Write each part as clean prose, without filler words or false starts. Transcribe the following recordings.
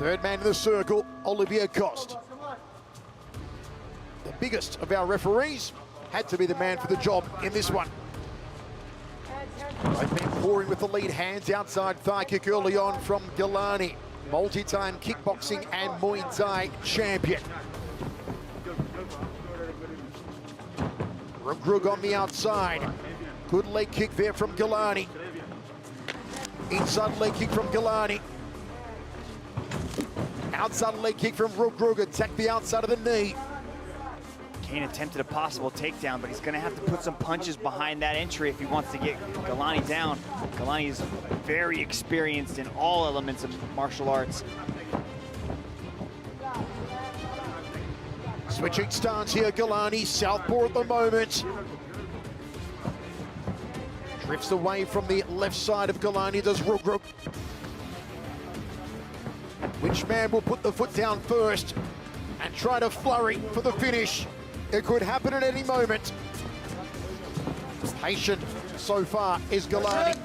Third man in the circle, Olivier Coste. The biggest of our referees had to be the man for the job in this one. They've been pouring with the lead, hands outside, thigh kick early on from Ngalani. Multi-time kickboxing and Muay Thai champion. Reug Reug on the outside. Good leg kick there from Ngalani. Inside leg kick from Ngalani. Outside leg kick from Reug Reug. Attack the outside of the knee. Kane attempted a possible takedown, but he's going to have to put some punches behind that entry if he wants to get Ngalani down. Ngalani is very experienced in all elements of martial arts. Switching stance here, Ngalani, southpaw at the moment. Drifts away from the left side of Ngalani, does Reug Reug. Which man will put the foot down first and try to flurry for the finish? It could happen at any moment. Patient so far is Ngalani.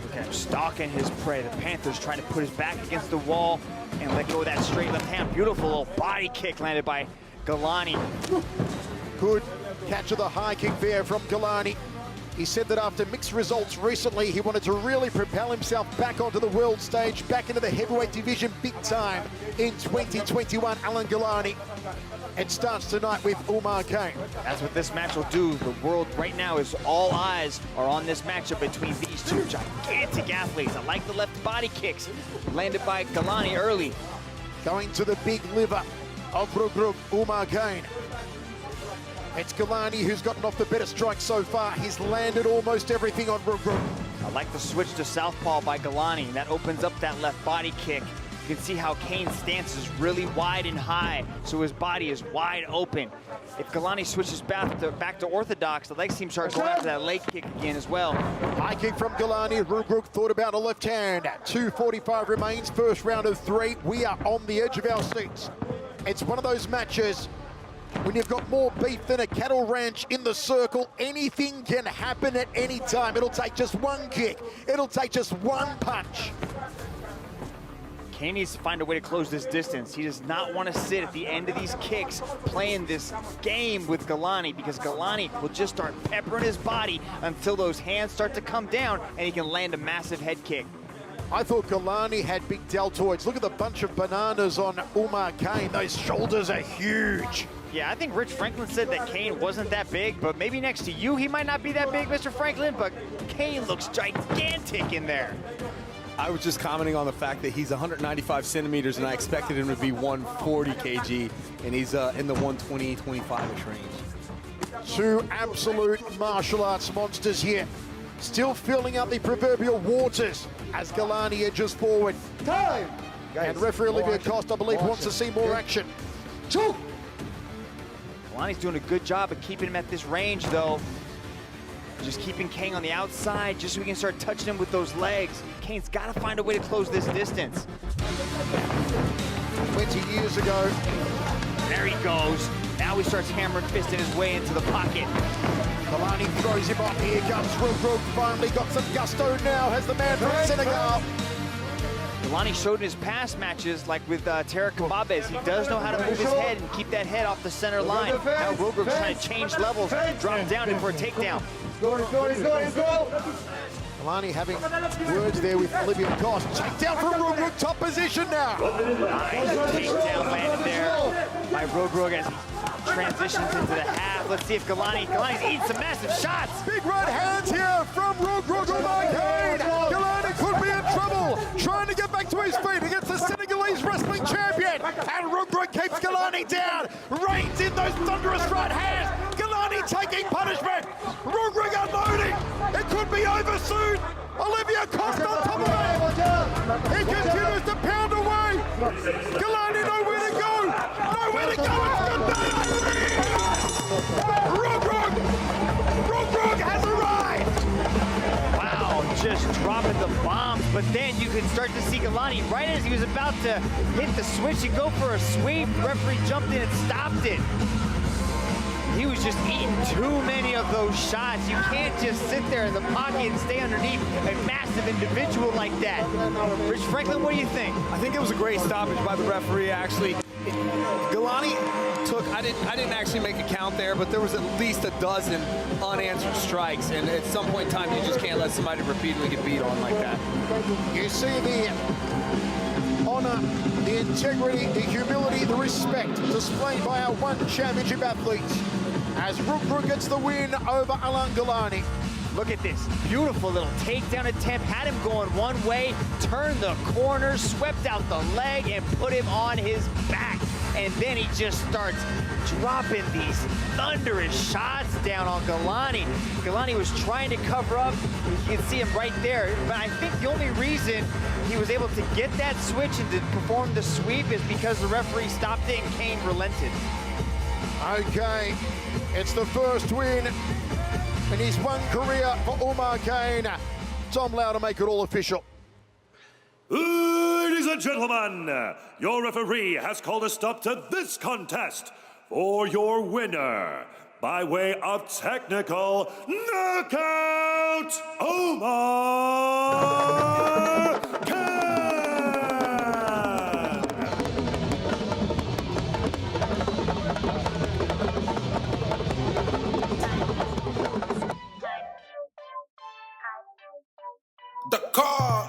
Look at him stalking his prey. The Panther's trying to put his back against the wall and let go of that straight left hand. Beautiful little body kick landed by Ngalani. Good catch of the high kick there from Ngalani. He said that after mixed results recently, he wanted to really propel himself back onto the world stage, back into the heavyweight division big time in 2021. Alain Ngalani. It starts tonight with Umar Kane. That's what this match will do. The world right now is all eyes are on this matchup between these two gigantic athletes. I like the left body kicks landed by Ngalani early. Going to the big liver of Reug Reug, Umar Kane. It's Ngalani who's gotten off the better strike so far. He's landed almost everything on Reug Reug. I like the switch to southpaw by Ngalani. That opens up that left body kick. You can see how Kane's stance is really wide and high, so his body is wide open. If Ngalani switches back to orthodox, the leg seems to start going after that leg kick again as well. High kick from Ngalani. Reug Reug thought about a left hand. 2:45 remains, first round of 3. We are on the edge of our seats. It's one of those matches when you've got more beef than a cattle ranch in the circle. Anything can happen at any time. It'll take just one kick. It'll take just one punch. Kane needs to find a way to close this distance. He does not want to sit at the end of these kicks playing this game with Ngalani, because Ngalani will just start peppering his body until those hands start to come down and he can land a massive head kick. I thought Ngalani had big deltoids. Look at the bunch of bananas on Umar Kane. Those shoulders are huge. Yeah, I think Rich Franklin said that Kane wasn't that big, but maybe next to you he might not be that big, Mr. Franklin, but Kane looks gigantic in there. I was just commenting on the fact that he's 195 centimeters and I expected him to be 140 kg, and he's in the 120, 25-ish range. Two absolute martial arts monsters here. Still filling up the proverbial waters as Ngalani edges forward. Time! And referee Olivier Coste, I believe, wants to see more action. Two! Ngalani's doing a good job of keeping him at this range, though. Just keeping Kane on the outside, just so we can start touching him with those legs. Kane's got to find a way to close this distance. 20 years ago. There he goes. Now he starts hammering fisting his way into the pocket. Ngalani throws him off. Here comes Reug Reug. Finally got some gusto now. Has the man from Senegal. Ngalani showed in his past matches, like with Tara Kababes, he does know how to move his head and keep that head off the center line. Now Reug Reug's trying to change levels, drop down in for a takedown. Ngalani having words there with Olivier Coste. Takedown from Reug Reug, top position now. Nice takedown landed there by Reug Reug as he transitions into the half. Let's see if Ngalani's eating some massive shots. Big right hands here from Reug Reug. Umar Kane. Ngalani could be in trouble, trying to get back to his feet against the Senegalese wrestling champion. And Reug Reug keeps Ngalani down, reins in those thunderous right hands. Ngalani taking punishment. Reug Reug unloading. It could be over soon. Olivier Coste on top of it. He continues to pound away. Ngalani nowhere to go. Nowhere to go. Reug Reug. Reug Reug has arrived. Wow, just dropping the bombs, but then you can start to see Ngalani right as he was about to hit the switch and go for a sweep. The referee jumped in and stopped it. he was just eating too many of those shots. You can't just sit there in the pocket and stay underneath a massive individual like that. Rich Franklin, what do you think? I think it was a great stoppage by the referee, actually. Ngalani took, I didn't actually make a count there, but there was at least a dozen unanswered strikes, and at some point in time, you just can't let somebody repeatedly get beat on like that. You see the honor, the integrity, the humility, the respect displayed by our one championship athlete as Reug Reug gets the win over Alain Ngalani. Look at this beautiful little takedown attempt. Had him going one way, turned the corner, swept out the leg, and put him on his back. And then he just starts dropping these thunderous shots down on Ngalani. Ngalani was trying to cover up. You can see him right there. But I think the only reason he was able to get that switch and to perform the sweep is because the referee stopped it and Kane relented. Okay, it's the first win in his one career for Umar Kane. Tom Lau to make it all official. Ladies and gentlemen, your referee has called a stop to this contest for your winner by way of technical knockout, Umar Kane! The car